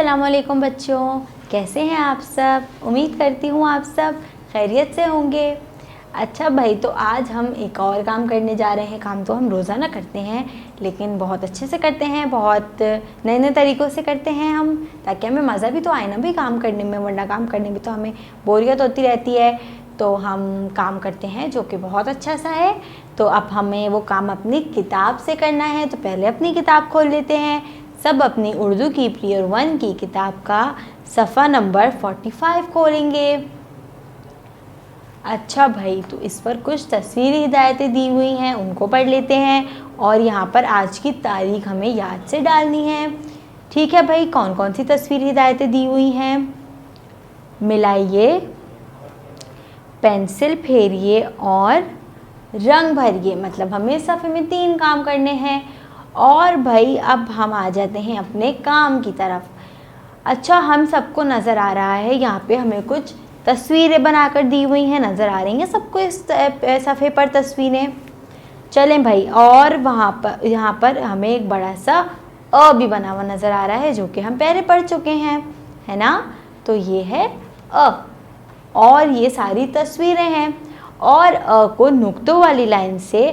अस्सलाम वालेकुम बच्चों, कैसे हैं आप सब। उम्मीद करती हूँ आप सब खैरियत से होंगे। अच्छा भाई, तो आज हम एक और काम करने जा रहे हैं। काम तो हम रोज़ाना करते हैं लेकिन बहुत अच्छे से करते हैं, बहुत नए नए तरीक़ों से करते हैं हम, ताकि हमें मज़ा भी तो आए ना भी काम करने में, वरना काम करने में तो हमें बोरियत होती रहती है। तो हम काम करते हैं जो कि बहुत अच्छा सा है। तो अब हमें वो काम अपनी किताब से करना है। तो पहले अपनी किताब खोल लेते हैं। सब अपनी उर्दू की प्रियर 1 की किताब का सफ़ा नंबर 45 खोलेंगे। अच्छा भाई, तो इस पर कुछ तस्वीरी हिदायतें दी हुई हैं, उनको पढ़ लेते हैं। और यहाँ पर आज की तारीख हमें याद से डालनी है। ठीक है भाई, कौन कौन सी तस्वीरी हिदायतें दी हुई हैं। मिलाइए, पेंसिल फेरिए और रंग भरिए। मतलब हमें सफ़े में 3 काम करने हैं। और भाई अब हम आ जाते हैं अपने काम की तरफ। अच्छा, हम सबको नज़र आ रहा है यहाँ पे हमें कुछ तस्वीरें बनाकर दी हुई हैं, नज़र आ रही हैं सबको इस सफ़े पर तस्वीरें। चलें भाई, और वहाँ पर यहाँ पर हमें एक बड़ा सा अ भी बना हुआ नज़र आ रहा है, जो कि हम पहले पढ़ चुके हैं, है ना। तो ये है अ, और ये सारी तस्वीरें हैं। और अ को नुक्तों वाली लाइन से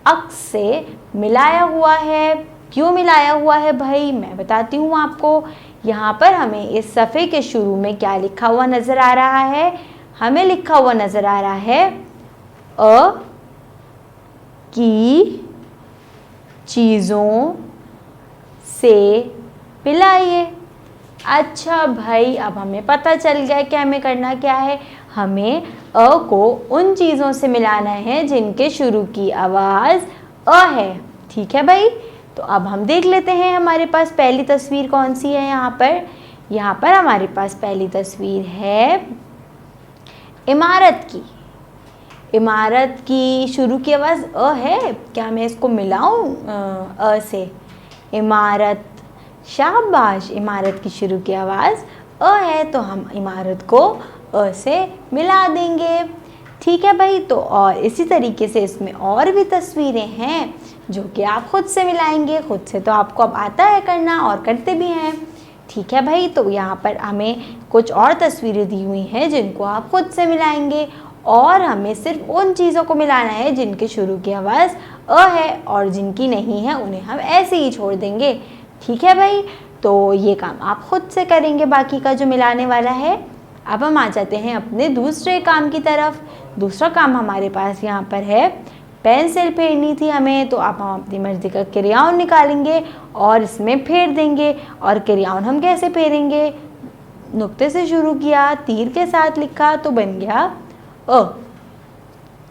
अक्स से मिलाया हुआ है। क्यों मिलाया हुआ है भाई, मैं बताती हूँ आपको। यहाँ पर हमें इस सफ़े के शुरू में क्या लिखा हुआ नज़र आ रहा है। हमें लिखा हुआ नज़र आ रहा है अ की चीज़ों से पिलाइए। अच्छा भाई, अब हमें पता चल गया कि हमें करना क्या है। हमें अ को उन चीज़ों से मिलाना है जिनके शुरू की आवाज़ अ है। ठीक है भाई, तो अब हम देख लेते हैं हमारे पास पहली तस्वीर कौन सी है। यहाँ पर हमारे पास पहली तस्वीर है इमारत की। इमारत की शुरू की आवाज़ अ है। क्या मैं इसको मिलाऊं अ से। इमारत, शाबाश, इमारत की शुरू की आवाज़ अ है, तो हम इमारत को अ से मिला देंगे। ठीक है भाई, तो और इसी तरीके से इसमें और भी तस्वीरें हैं जो कि आप खुद से मिलाएंगे। खुद से तो आपको अब आता है करना और करते भी हैं। ठीक है भाई, तो यहाँ पर हमें कुछ और तस्वीरें दी हुई हैं जिनको आप खुद से मिलाएंगे। और हमें सिर्फ उन चीज़ों को मिलाना है जिनके शुरू की आवाज़ अ है, और जिनकी नहीं है उन्हें हम ऐसे ही छोड़ देंगे। ठीक है भाई, तो ये काम आप खुद से करेंगे, बाकी का जो मिलाने वाला है। अब हम आ जाते हैं अपने दूसरे काम की तरफ। दूसरा काम हमारे पास यहाँ पर है, पेंसिल फेरनी थी हमें। तो अब हम अपनी मर्ज़ी का क्रेयॉन निकालेंगे और इसमें फेर देंगे। और क्रेयॉन हम कैसे फेरेंगे, नुक्ते से शुरू किया, तीर के साथ लिखा, तो बन गया अ।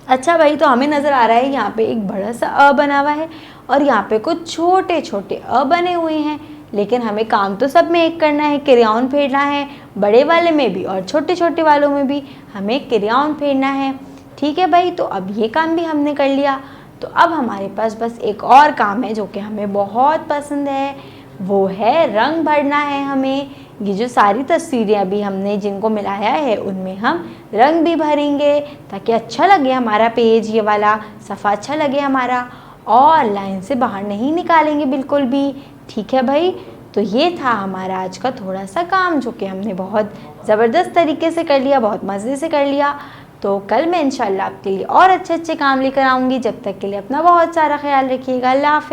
अच्छा भाई, तो हमें नज़र आ रहा है यहाँ पे एक बड़ा सा अ बना हुआ है और यहाँ पे कुछ छोटे छोटे अ बने हुए हैं। लेकिन हमें काम तो सब में एक करना है, क्रेयॉन फेरना है, बड़े वाले में भी और छोटे छोटे वालों में भी हमें क्रेयॉन फेरना है। ठीक है भाई, तो अब ये काम भी हमने कर लिया। तो अब हमारे पास बस एक और काम है जो कि हमें बहुत पसंद है, वो है रंग भरना है हमें। ये जो सारी तस्वीरें अभी हमने जिनको मिलाया है उनमें हम रंग भी भरेंगे, ताकि अच्छा लगे हमारा पेज, ये वाला सफ़ा अच्छा लगे हमारा, और लाइन से बाहर नहीं निकालेंगे बिल्कुल भी। ठीक है भाई, तो ये था हमारा आज का थोड़ा सा काम जो कि हमने बहुत ज़बरदस्त तरीके से कर लिया, बहुत मज़े से कर लिया। तो कल मैं इंशाल्लाह आपके लिए और अच्छे अच्छे काम लेकर आऊँगी। जब तक के लिए अपना बहुत सारा ख्याल रखिएगा। अल्लाह हाफ़िज़।